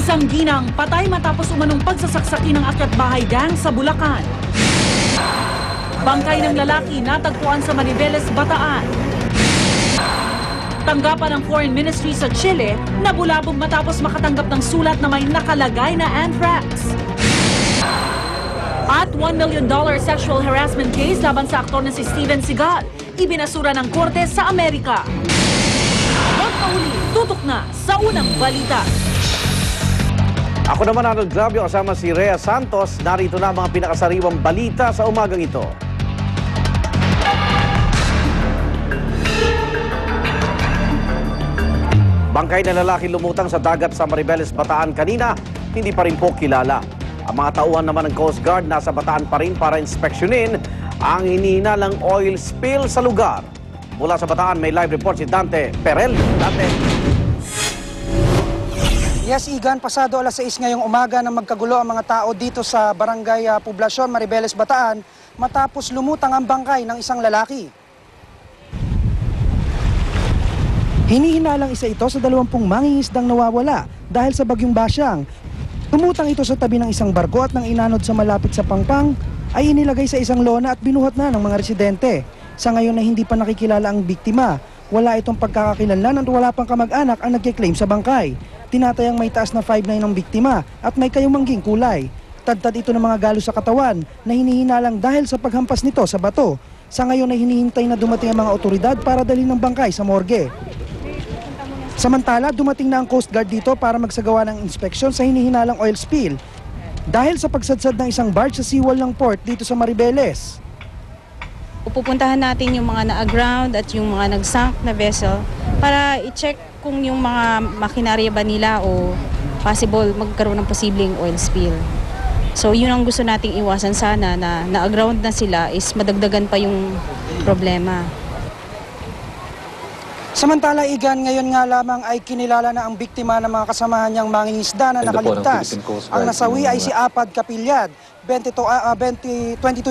Isang ginang patay matapos umanong pagsasaksaki ng akyat-bahay gang sa Bulacan. Bangkay ng lalaki natagpuan sa Maribeles, Bataan. Tanggapan ng Foreign Ministry sa Chile na bulabog matapos makatanggap ng sulat na may nakalagay na anthrax. At $1 million sexual harassment case laban sa aktor na si Steven Seagal, ibinasura ng korte sa Amerika. Magpahuli, tutok na sa unang balita. Ako naman Arnold Gravio kasama si Rhea Santos. Narito na mga pinakasariwang balita sa umagang ito. Bangkay na lalaki lumutang sa dagat sa Maribeles, Bataan kanina, hindi pa rin po kilala. Ang mga tauhan naman ng Coast Guard nasa Bataan pa rin para inspeksyonin ang hinihinalang oil spill sa lugar. Mula sa Bataan, may live report si Dante Perel. Dante. Yes, Igan, pasado alas 6 ngayong umaga nang magkagulo ang mga tao dito sa Barangay Poblasyon, Maribeles, Bataan matapos lumutang ang bangkay ng isang lalaki. Hinihinalang isa ito sa 20 mangingisdang nawawala dahil sa bagyong Basyang. Lumutang ito sa tabi ng isang barko at nang inanod sa malapit sa Pangpang ay inilagay sa isang lona at binuhat na ng mga residente. Sa ngayon na hindi pa nakikilala ang biktima, wala itong pagkakakilanlan at wala pang kamag-anak ang nagkiklaim sa bangkay. Tinatayang may taas na 5'9" ng biktima at may kayumangging kulay. Tadtad ito ng mga galo sa katawan na hinihinalang dahil sa paghampas nito sa bato. Sa ngayon ay hinihintay na dumating ang mga otoridad para dalhin ng bangkay sa morgue. Samantala, dumating na ang Coast Guard dito para magsagawa ng inspeksyon sa hinihinalang oil spill dahil sa pagsadsad ng isang barge sa seawall ng port dito sa Maribeles. Pupuntahan natin yung mga na-aground at yung mga nag-sunk na vessel para i-check kung yung mga makinarya ba nila o possible magkaroon ng posibleng oil spill. So yun ang gusto nating iwasan sana na na-aground na sila is madagdagan pa yung problema. Samantala, Igan, ngayon nga lamang ay kinilala na ang biktima ng mga kasamahan niyang mangingisda na nakaligtas. Ang nasawi ay si Apad Capilyad, 22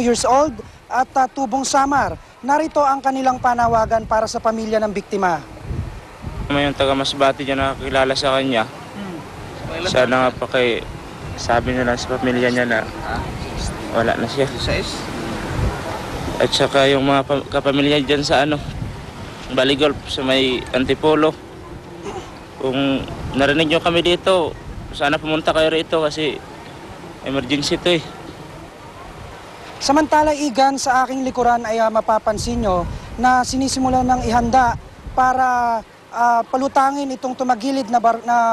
years old at tubong Samar. Narito ang kanilang panawagan para sa pamilya ng biktima. May yung taga Masbate dyan nakakilala sa kanya. Sana nga pa kay sabi nila sa pamilya niya na wala na siya. At saka yung mga kapamilya dyan sa Baligolf sa may Antipolo. Kung narinig nyo kami dito, sana pumunta kayo rito kasi emergency ito eh. Samantala, Igan, sa aking likuran ay mapapansin nyo na sinisimulan ng ihanda para palutangin itong tumagilid na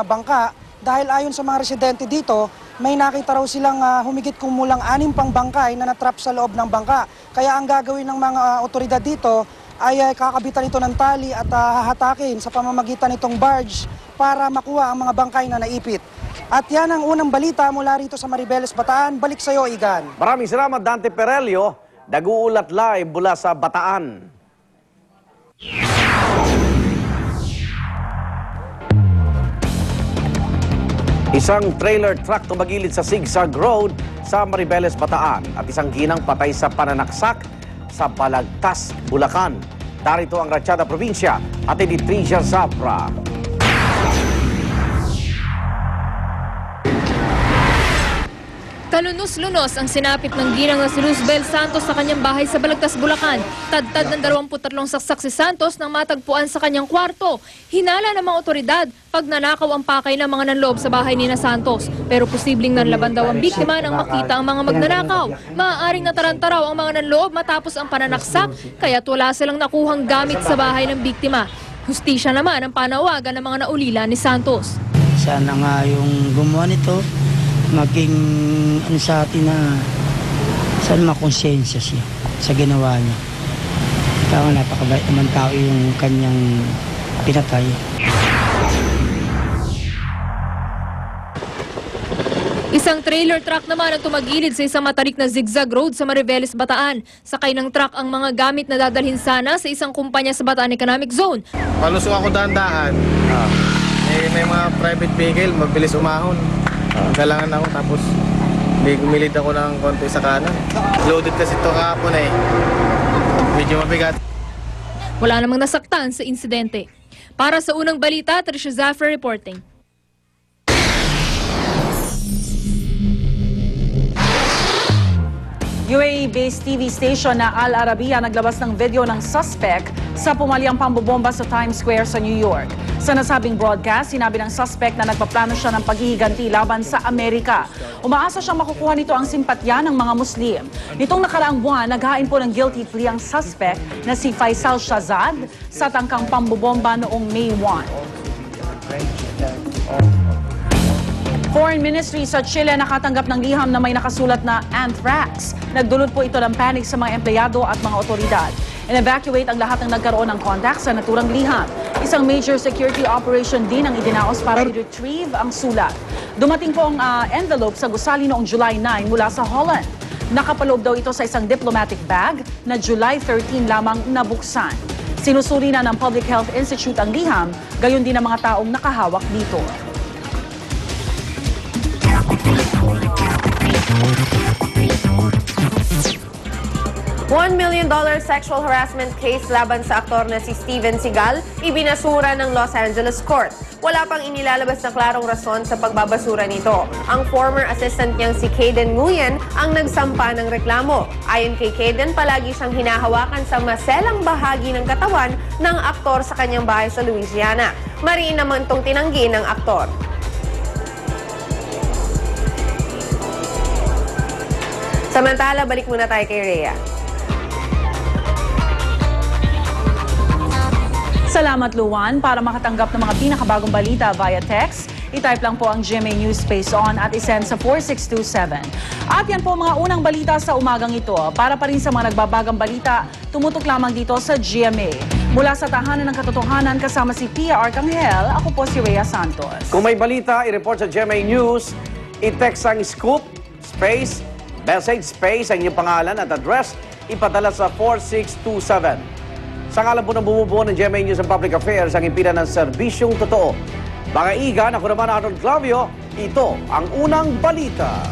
bangka dahil ayon sa mga residente dito, may nakita raw silang humigit kumulang 6 pang bangkay na natrap sa loob ng bangka. Kaya ang gagawin ng mga otoridad dito ay kakabitan ito ng tali at hahatakin sa pamamagitan nitong barge para makuha ang mga bangkay na naipit. At yan ang unang balita mula rito sa Maribeles, Bataan. Balik sa iyo, Igan. Maraming salamat, Dante Perelio. Nag-uulat live mula sa Bataan. Isang trailer truck tumagilid sa Zigzag Road sa Maribeles, Bataan at isang ginang patay sa pananaksak sa Balagtas, Bulacan. Darito ang Ratsyada Probinsya at ni Tricia Zapra. Kalunos-lunos ang sinapit ng ginang na si Luzbel Santos sa kanyang bahay sa Balagtas, Bulacan. Tadtad ng 23 saksak si Santos nang matagpuan sa kanyang kwarto. Hinala ng mga otoridad pag nanakaw ang pakay ng mga nanloob sa bahay ni na Santos. Pero posibleng nanlaban daw ang biktima nang makita ang mga magnanakaw. Maaaring nataranta raw ang mga nanloob matapos ang pananaksak, kaya't wala silang nakuhang gamit sa bahay ng biktima. Hustisya naman ang panawagan ng mga naulila ni Santos. Sana nga yung gumawa nito maging sa atin na sana makonsensya siya sa ginawa niya. Kaya napakabait naman tao yung kanyang pinatay. Isang trailer truck naman ang tumagilid sa isang matarik na zigzag road sa Maribeles, Bataan. Sakay ng truck ang mga gamit na dadalhin sana sa isang kumpanya sa Bataan Economic Zone. Palusok ako daan-daan. May mga private vehicle, mabilis umahon. Galangan ako tapos gumilid ako ng konti sa kanan. Loaded kasi ito kahapon eh. Medyo mabigat. Wala namang nasaktan sa insidente. Para sa unang balita, Tricia Zapra reporting. UAE-based TV station na Al Arabiya naglabas ng video ng suspect sa pumalyang pambobomba sa Times Square sa New York. Sa nasabing broadcast, sinabi ng suspect na nagpaplano siya ng paghihiganti laban sa Amerika. Umaasa siyang makukuha nito ang simpatya ng mga Muslim. Nitong nakaraang buwan, naghain po ng guilty plea ang suspect na si Faisal Shahzad sa tangkang pambobomba noong May 1. Foreign Ministry sa Chile nakatanggap ng liham na may nakasulat na anthrax. Nagdulot po ito ng panic sa mga empleyado at mga otoridad. In-evacuate ang lahat ng nagkaroon ng contact sa naturang liham. Isang major security operation din ang idinaos para i-retrieve ang sulat. Dumating po ang envelope sa gusali noong July 9 mula sa Holland. Nakapaloob daw ito sa isang diplomatic bag na July 13 lamang nabuksan. Sinusuri na ng Public Health Institute ang liham, gayon din ang mga taong nakahawak dito. $1 million sexual harassment case laban sa aktor na si Steven Seagal, ibinasura ng Los Angeles Court. Wala pang inilalabas na klarong rason sa pagbabasura nito. Ang former assistant niyang si Kaden Nguyen ang nagsampa ng reklamo. Ayon kay Kaden, palagi siyang hinahawakan sa maselang bahagi ng katawan ng aktor sa kanyang bahay sa Louisiana. Mariin naman itong tinanggi ng aktor. Samantala, balik muna tayo kay Rhea. Salamat, Luwan. Para makatanggap ng mga pinakabagong balita via text, i-type lang po ang GMA News Space On at isend sa 4627. At yan po mga unang balita sa umagang ito. Para pa rin sa mga nagbabagang balita, tumutok lamang dito sa GMA. Mula sa Tahanan ng Katotohanan kasama si Pia Arcangel, ako po si Rhea Santos. Kung may balita, i-report sa GMA News, i-text ang scoop, space, message, space, ang inyong pangalan at address, ipadala sa 4627. Sa ngalan po ng bumubuo ng GMA News and Public Affairs, ang impida ng serbisyong totoo. Mga igan, ako naman Arnold Clavio, ito ang unang balita.